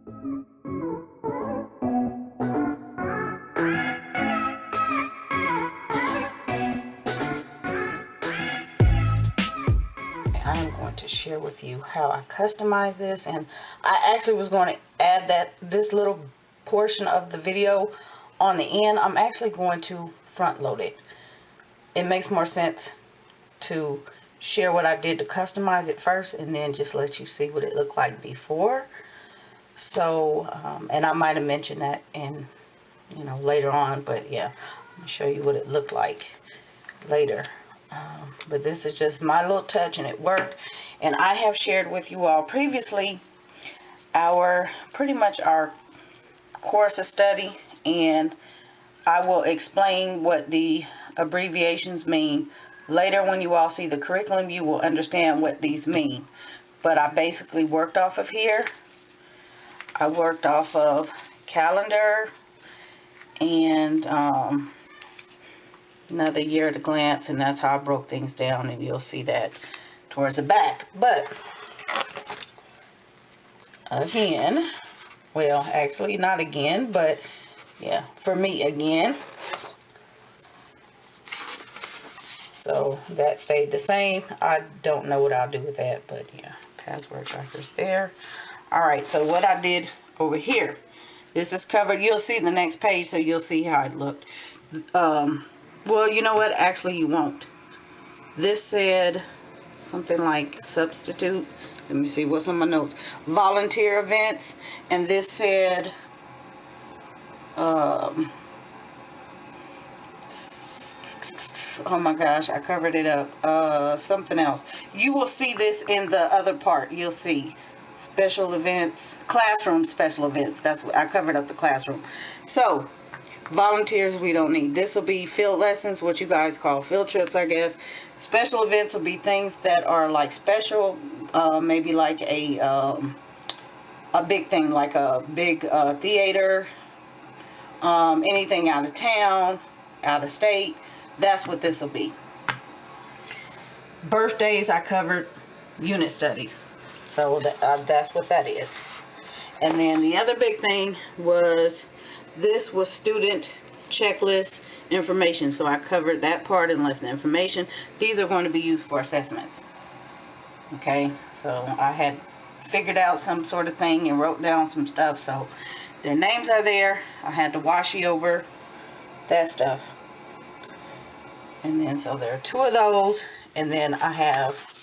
I'm going to share with you how I customize this, and I actually was going to add this little portion of the video on the end. I'm actually going to front load it. It makes more sense to share what I did to customize it first, and then just let you see what it looked like before. So and I might have mentioned that in later on, but yeah, I'm gonna show you what it looked like later. But this is just my little touch, and it worked. And I have shared with you all previously pretty much our course of study, and I will explain what the abbreviations mean later. When you all see the curriculum, you will understand what these mean. But I basically worked off of here. I worked off of calendar and another year at a glance, and that's how I broke things down, and you'll see that towards the back. But again, well, actually not again, but yeah, for me again. So that stayed the same. I don't know what I'll do with that, but yeah, password trackers there. All right, so what I did over here, this is covered. You'll see the next page, so you'll see how it looked. Well, you know what? Actually, you won't. This said something like substitute. Let me see what's on my notes. Volunteer events. And this said oh my gosh, I covered it up. Something else. You will see this in the other part. You'll see special events, classroom special events. That's what I covered up, the classroom. So volunteers we don't need. This will be field lessons, what you guys call field trips, I guess. Special events will be things that are like special, maybe like a big thing, like a big theater, anything out of town, out of state. That's what this will be. Birthdays, I covered unit studies, so that's what that is. And then the other big thing was, this was student checklist information. So I covered that part and left the information. These are going to be used for assessments. Okay, so I had figured out some sort of thing and wrote down some stuff. So their names are there. I had to washi over that stuff. And then so there are 2 of those. And then I have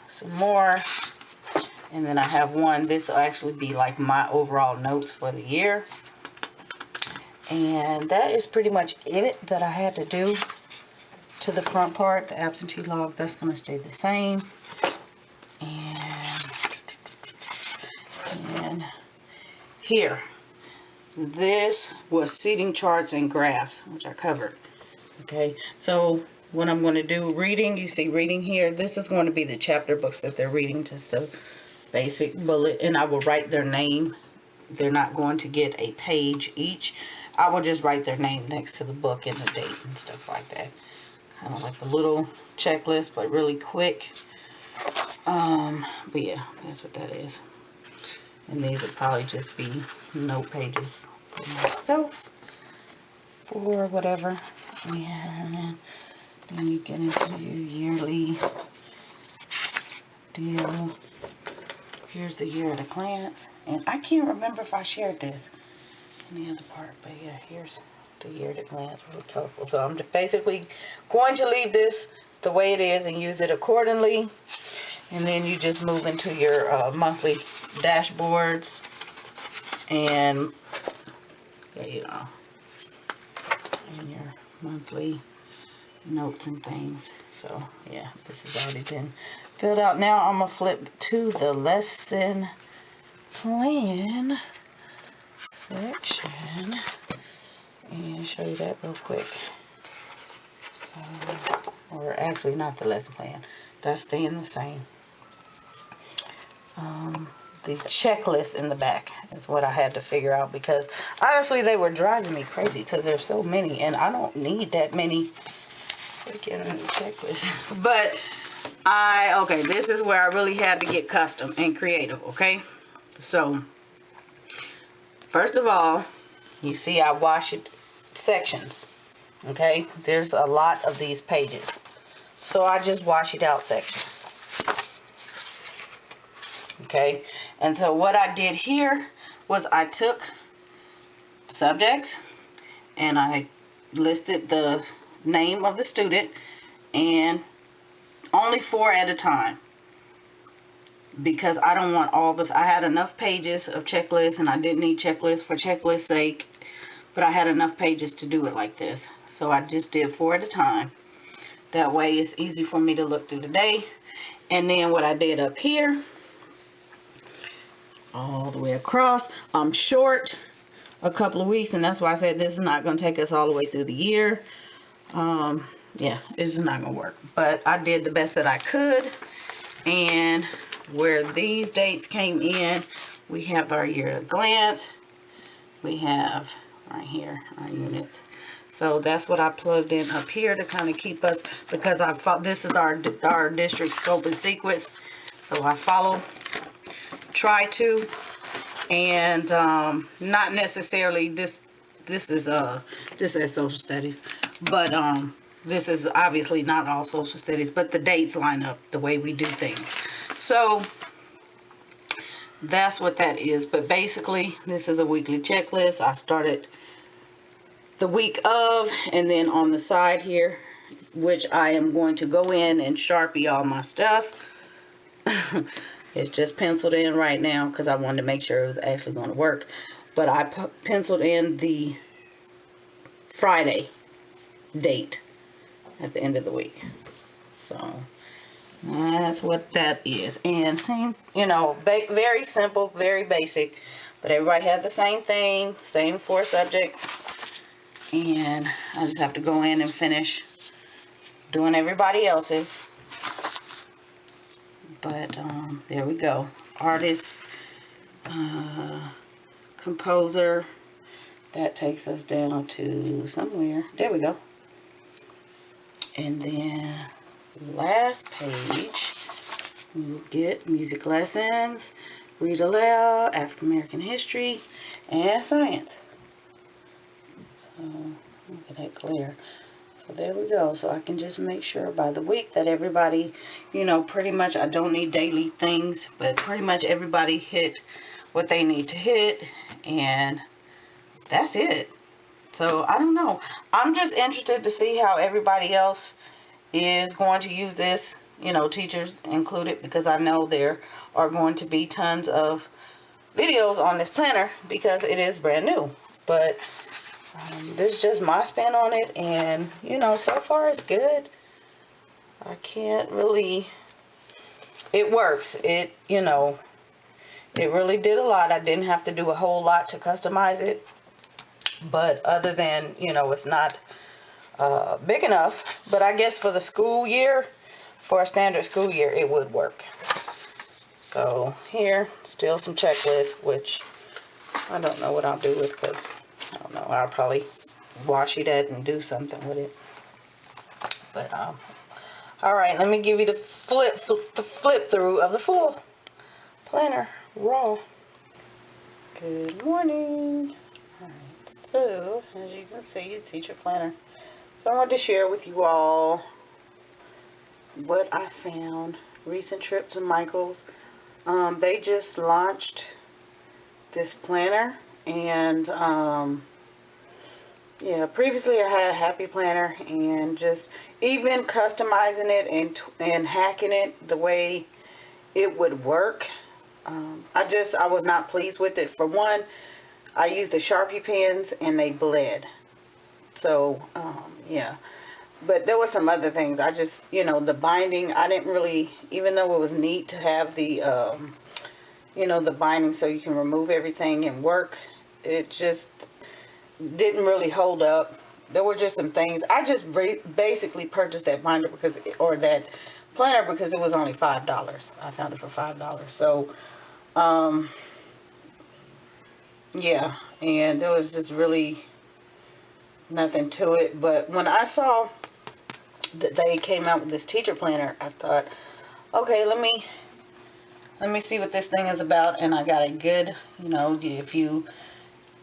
some more. And then I have one. This will actually be like my overall notes for the year. And that is pretty much it that I had to do to the front part. The absentee log, that's going to stay the same. And here, this was seating charts and graphs, which I covered. Okay, so what I'm going to do, reading, you see reading here. This is going to be the chapter books that they're reading, just a basic bullet, and I will write their name. They're not going to get a page each. I will just write their name next to the book and the date and stuff like that. Kind of like a little checklist, but really quick. But yeah, that's what that is. And these will probably just be note pages for myself, for whatever. And then you get into your yearly deal. Here's the year at a glance. And I can't remember if I shared this in the other part, but yeah, here's the year at a glance, really colorful. So I'm just basically going to leave this the way it is and use it accordingly. And then you just move into your monthly dashboards, and you know, and your monthly notes and things. So yeah, this has already been filled out. Now I'm gonna flip to the lesson plan section and show you that real quick. So, or actually not the lesson plan, that's staying the same. The checklist in the back is what I had to figure out, because honestly they were driving me crazy because there's so many and I don't need that many freaking checklists. But okay, this is where I really had to get custom and creative. Okay, So first of all, you see I wash it sections. Okay, there's a lot of these pages, so I just wash it out sections. Okay, and so what I did here was I took subjects and I listed the name of the student, and only 4 at a time, because I don't want all this. I had enough pages of checklists, and I didn't need checklists for checklist sake, but I had enough pages to do it like this. So I just did 4 at a time. That way it's easy for me to look through the day. And then what I did up here, all the way across, I'm short a couple of weeks, and that's why I said this is not going to take us all the way through the year. Yeah, this is not going to work. But I did the best that I could. And where these dates came in, we have our year at a glance. We have right here our units. So that's what I plugged in up here to kind of keep us, because I thought this is our district scope and sequence. So I try to, and not necessarily this is social studies, but this is obviously not all social studies, but the dates line up the way we do things. So that's what that is. But basically, this is a weekly checklist. I started the week of, and then on the side here, which I am going to go in and Sharpie all my stuff. It's just penciled in right now because I wanted to make sure it was actually going to work. But I penciled in the Friday date at the end of the week. So that's what that is. And same, very simple, very basic, but everybody has the same thing, same 4 subjects. And I just have to go in and finish doing everybody else's. But there we go. Artist, composer. That takes us down to somewhere. There we go. And then last page, we get music lessons, read aloud, African American history, and science. So look at that clear. So there we go. So I can just make sure by the week that everybody, pretty much, I don't need daily things, but pretty much everybody hit what they need to hit, and that's it. So I don't know. I'm just interested to see how everybody else is going to use this, teachers included, because I know there are going to be tons of videos on this planner because it is brand new. But this is just my spin on it, and so far it's good. I can't really, it works. It really did a lot. I didn't have to do a whole lot to customize it, but other than it's not big enough, but I guess for the school year, for a standard school year, it would work. So here, still some checklists, which I don't know what I'll do with, because I don't know, I'll probably washi that and do something with it. But all right, let me give you the flip through of the full planner raw. Good morning. All right, so as you can see, teacher planner. So I wanted to share with you all what I found. Recent trip to Michael's. They just launched this planner, and yeah, previously I had a Happy Planner, and just even customizing it and hacking it the way it would work, I was not pleased with it. For one, I used the Sharpie pens and they bled. So yeah, but there were some other things. I just, the binding, I didn't really, even though it was neat to have the the binding so you can remove everything and work, it just didn't really hold up. There were just some things. I just basically purchased that binder or that planner because it was only $5. I found it for $5. So yeah, and there was just really nothing to it. But when I saw that they came out with this teacher planner, I thought, okay, let me let me see what this thing is about. And I got a good, you know, if you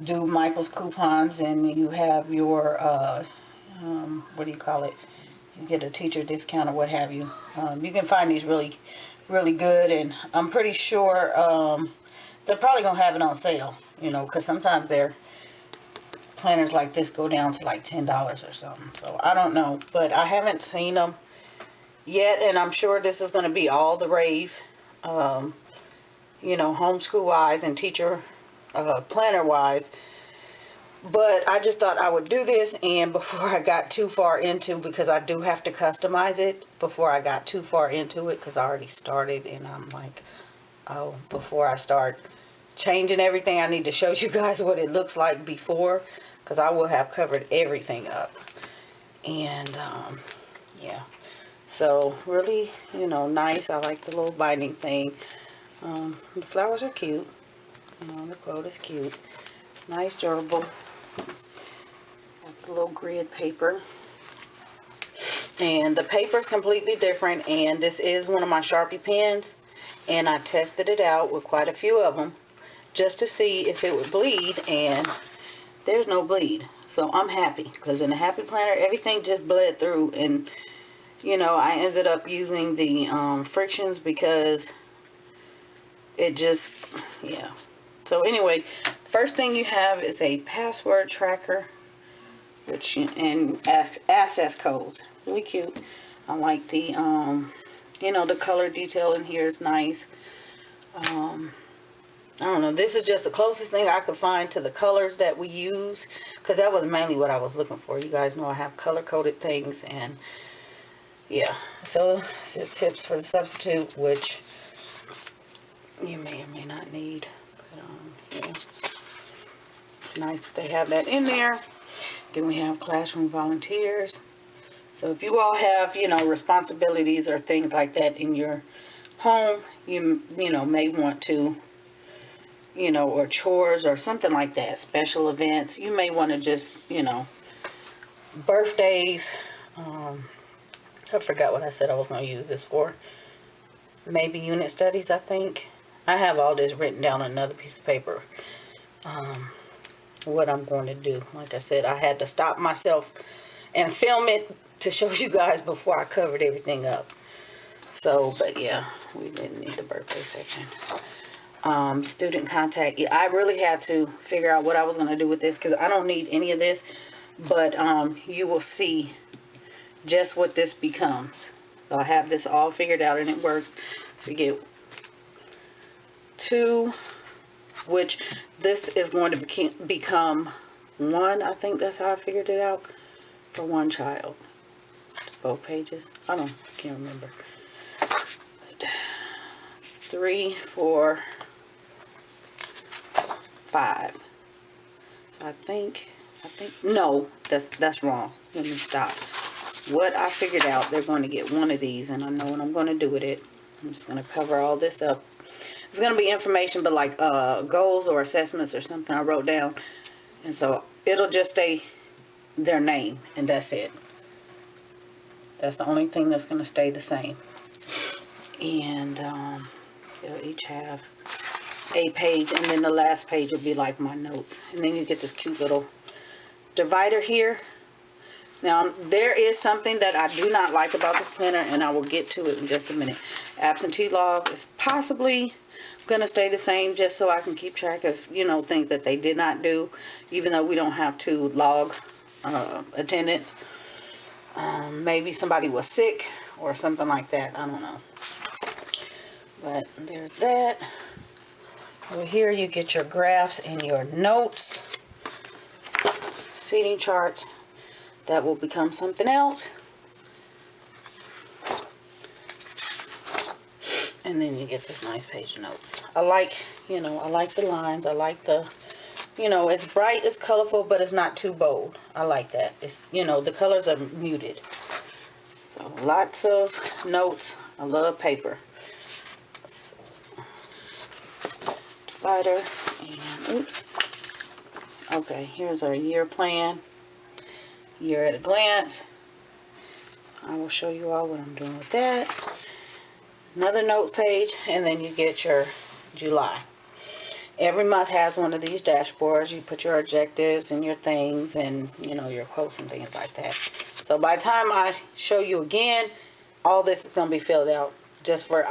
do Michael's coupons and you have your, what do you call it? You get a teacher discount or what have you. You can find these really, really good. And I'm pretty sure they're probably going to have it on sale, you know, because sometimes their planners like this go down to like $10 or something. So I don't know, but I haven't seen them yet, and I'm sure this is going to be all the rave, you know, homeschool wise and teacher planner wise. But I just thought I would do this, and before I got too far into, because I do have to customize it, before I got too far into it, because I already started, and I'm like, oh, before I start changing everything, I need to show you guys what it looks like before, because I will have covered everything up. And yeah, so really, you know, nice. I like the little binding thing. The flowers are cute, you know, the quote is cute. It's nice, durable. Got the little grid paper, and the paper is completely different, and this is one of my Sharpie pens, and I tested it out with quite a few of them just to see if it would bleed, and there's no bleed. So I'm happy, because in the Happy Planner everything just bled through. And you know, I ended up using the frictions because it just, yeah. So anyway, first thing you have is a password tracker, which, and access codes. Really cute. I like the you know, the color detail in here is nice. I don't know, this is just the closest thing I could find to the colors that we use, because that was mainly what I was looking for. You guys know I have color coded things, and yeah. So tips for the substitute, which you may or may not need, but yeah, it's nice that they have that in there. Then we have classroom volunteers. So if you all have, you know, responsibilities or things like that in your home, you know, may want to, you know, or chores or something like that, special events, you may want to just, you know, birthdays, I forgot what I said I was going to use this for. Maybe unit studies, I think. I have all this written down on another piece of paper. What I'm going to do. Like I said, I had to stop myself and film it to show you guys before I covered everything up. So, but yeah, we didn't need the birthday section. Student contact. Yeah, I really had to figure out what I was going to do with this, because I don't need any of this, but you will see just what this becomes. So I have this all figured out, and it works. So you get 2, which this is going to become 1. I think that's how I figured it out, for 1 child. Both pages. I can't remember. But 3, 4, 5. So I think no, that's wrong. Let me stop. What I figured out, they're going to get 1 of these, and I know what I'm going to do with it. I'm just going to cover all this up. It's going to be information, but like goals or assessments or something I wrote down, and so it'll just stay their name, and that's it. That's the only thing that's going to stay the same. And they'll each have a page, and then the last page will be like my notes. And then you get this cute little divider here. Now, there is something that I do not like about this planner, and I will get to it in just a minute. Absentee log is possibly going to stay the same, just so I can keep track of, you know, things that they did not do, even though we don't have to log attendance. Maybe somebody was sick or something like that. I don't know. But there's that. Over here you get your graphs and your notes. Seating charts. That will become something else. And then you get this nice page of notes. I like, you know, I like the lines. I like the, you know, it's bright, it's colorful, but it's not too bold. I like that. It's, you know, the colors are muted. So lots of notes. I love paper. Divider. And oops. Okay, here's our year plan. Year at a glance. I will show you all what I'm doing with that. another note page, and then you get your July. Every month has one of these dashboards. You put your objectives and your things and, you know, your quotes and things like that. So by the time I show you again, all this is going to be filled out. Just for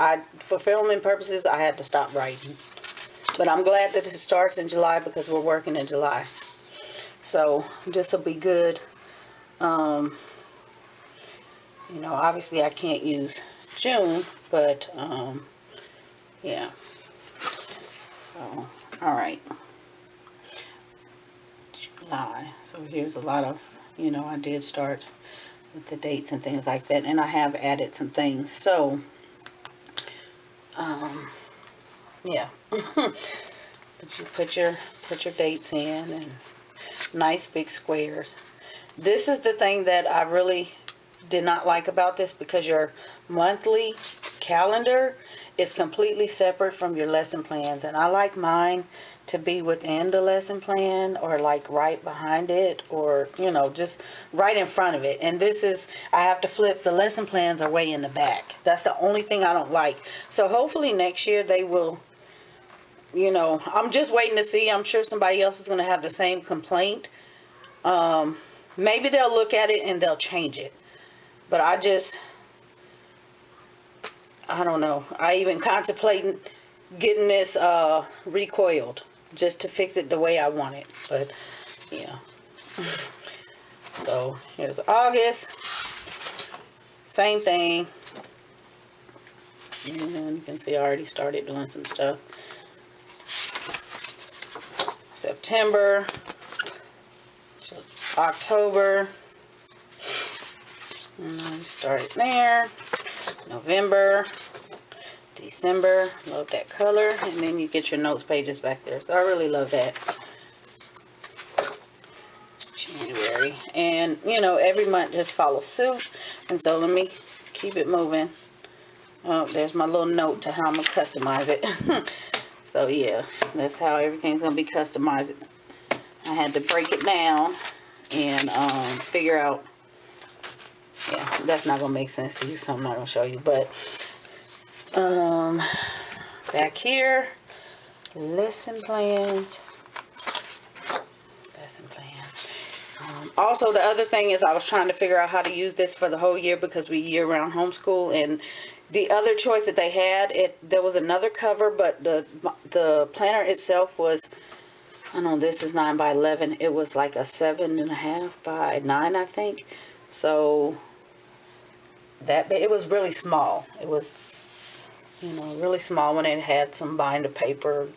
filming purposes, I had to stop writing. But I'm glad that it starts in July because we're working in July. So this will be good. You know, obviously I can't use June, but yeah. So, all right. July. So here's a lot of, you know, I did start with the dates and things like that, and I have added some things. So, yeah. But you put your dates in, and nice big squares. This is the thing that I really did not like about this, because your monthly calendar is completely separate from your lesson plans, and I like mine to be within the lesson plan, or like right behind it, or, you know, just right in front of it. And this is, I have to flip, the lesson plans are way in the back. That's the only thing I don't like. So hopefully next year they will, you know, I'm just waiting to see. I'm sure somebody else is going to have the same complaint. Maybe they'll look at it and they'll change it. But I don't know. I even contemplating getting this recoiled just to fix it the way I want it. But, yeah. So, here's August. Same thing. And you can see I already started doing some stuff. September. October. And I started there. November. December. Love that color. And then you get your notes pages back there. So I really love that. January. And, you know, every month just follows suit. And so let me keep it moving. Oh, there's my little note to how I'm going to customize it. So, yeah. That's how everything's going to be customized. I had to break it down and figure out. Yeah, that's not gonna make sense to you, so I'm not gonna show you. But back here, lesson plans. Also, the other thing is I was trying to figure out how to use this for the whole year, because we year-round homeschool. And the other choice that they had, there was another cover, but the planner itself was, I know this is 9 by 11. It was like a 7.5 by 9, I think. So it was really small. It was, you know, really small one. It had some binder paper,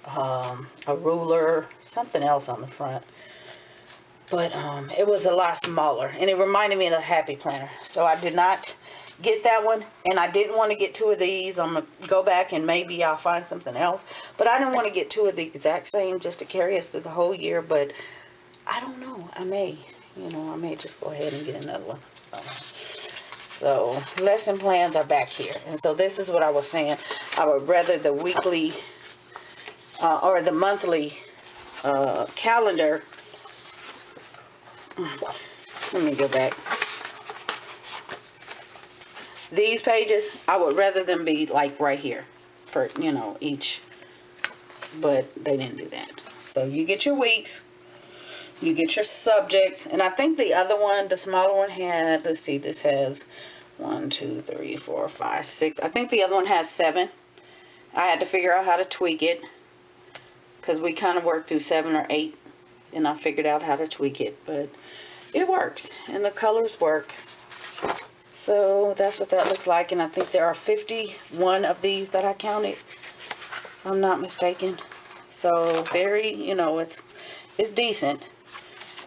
a ruler, something else on the front. But it was a lot smaller, and it reminded me of the Happy Planner. So I did not get that one, and I didn't want to get two of these. I'm going to go back and maybe I'll find something else. But I didn't want to get two of the exact same just to carry us through the whole year. But I don't know. I may just go ahead and get another one. So lesson plans are back here. And so this is what I was saying. I would rather the weekly or the monthly calendar. Let me go back. These pages, I would rather them be like right here for, you know, each. But they didn't do that. So you get your weeks. You get your subjects. And I think the other one, the smaller one had, let's see, this has 1, 2, 3, 4, 5, 6. I think the other one has 7. I had to figure out how to tweak it, because we kind of worked through 7 or 8. And I figured out how to tweak it. But it works. And the colors work. So that's what that looks like. And I think there are 51 of these that I counted, if I'm not mistaken. So very, you know, it's decent.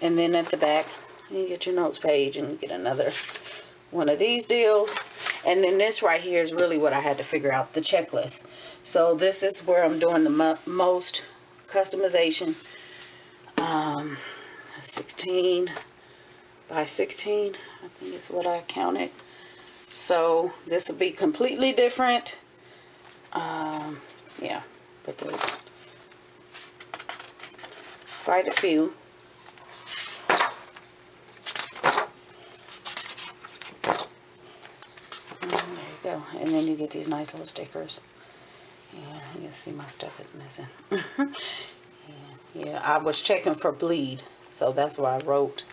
And then at the back, you get your notes page, and you get another one of these deals. And then this right here is really what I had to figure out, the checklist. So this is where I'm doing the most customization. 16 by 16, I think is what I counted. So this will be completely different. Yeah, but there's quite a few. There you go. And then you get these nice little stickers. And you can see my stuff is missing. Yeah, I was checking for bleed, so that's why I wrote,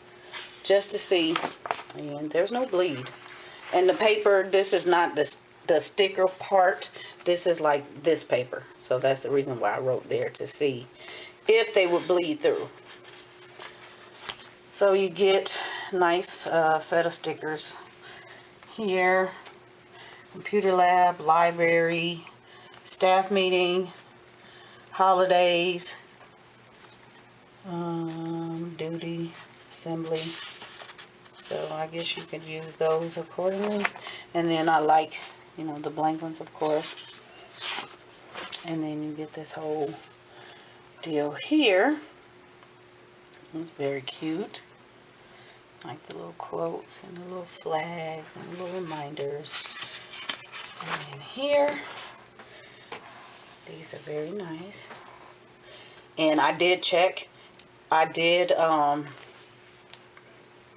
just to see. And there's no bleed. And the paper, this is not the sticker part. This is like this paper. So that's the reason why I wrote there, to see if they would bleed through. So you get a nice set of stickers here. Computer lab, library, staff meeting, holidays, duty, assembly. So I guess you could use those accordingly. And then I like, you know, the blank ones, of course. And then you get this whole deal here. It's very cute. Like the little quotes and the little flags and the little reminders. And then here, these are very nice. And I did check. I did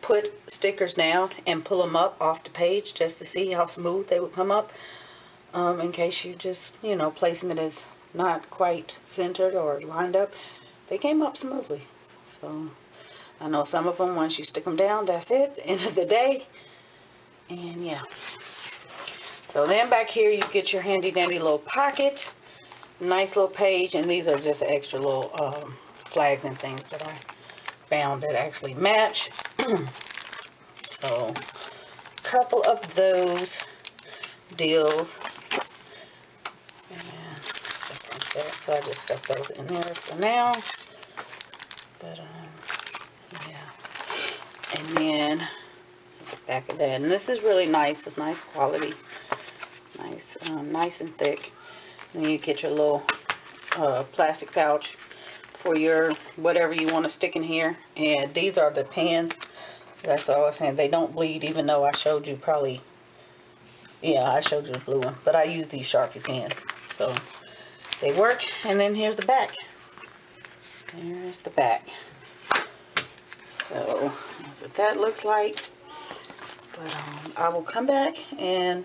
put stickers down and pull them up off the page just to see how smooth they would come up. In case you just, you know, placement is not quite centered or lined up. They came up smoothly. So I know some of them, once you stick them down, that's it, end of the day. And yeah. So then back here you get your handy dandy little pocket. Nice little page. And these are just extra little flags and things that I found that actually match. So a couple of those deals. And stuff like that. So I just stuck those in there for now. But yeah. And then back of that. And this is really nice. It's nice quality. Nice, nice and thick. And then you get your little plastic pouch for your whatever you want to stick in here. And these are the pens. That's all I was saying. They don't bleed, even though I showed you probably, yeah, I showed you the blue one. But I use these Sharpie pens. So they work. And then here's the back. There's the back. So that's what that looks like. But I will come back and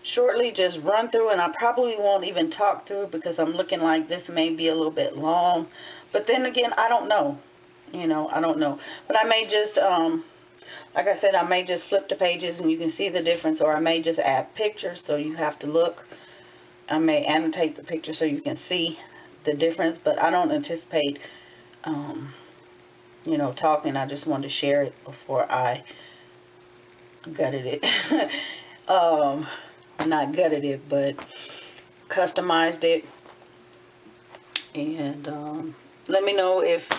shortly just run through, and I probably won't even talk through because I'm looking like this may be a little bit long. But then again, I don't know. You know, I don't know. But I may just, like I said, I may just flip the pages and you can see the difference, or I may just add pictures so you have to look. I may annotate the picture so you can see the difference, but I don't anticipate, you know, talking. I just wanted to share it before I gutted it. Not gutted it, but customized it. And let me know if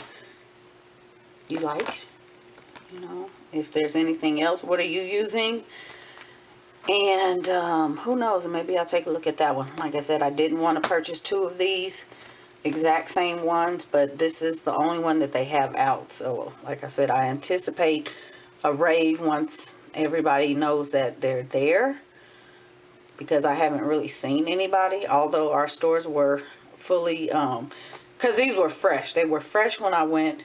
you like, you know, if there's anything else. What are you using? And who knows, maybe I'll take a look at that one. Like I said, I didn't want to purchase two of these exact same ones, but this is the only one that they have out. So like I said, I anticipate a rave once everybody knows that they're there, because I haven't really seen anybody, although our stores were fully, because these were fresh. They were fresh when I went.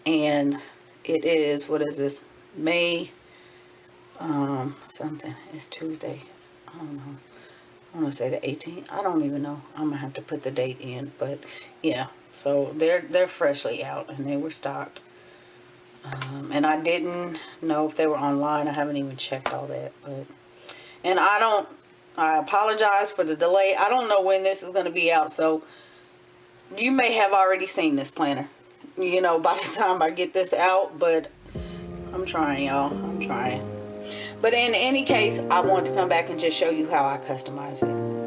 And it is, what is this, May something. It's Tuesday. I don't know. I want to say the 18th. I don't even know. I'm gonna have to put the date in. But yeah, so they're freshly out and they were stocked. And I didn't know if they were online. I haven't even checked all that. But and I apologize for the delay. I don't know when this is going to be out, so you may have already seen this planner, you know, by the time I get this out. But I'm trying, y'all. I'm trying. But in any case, I want to come back and just show you how I customize it.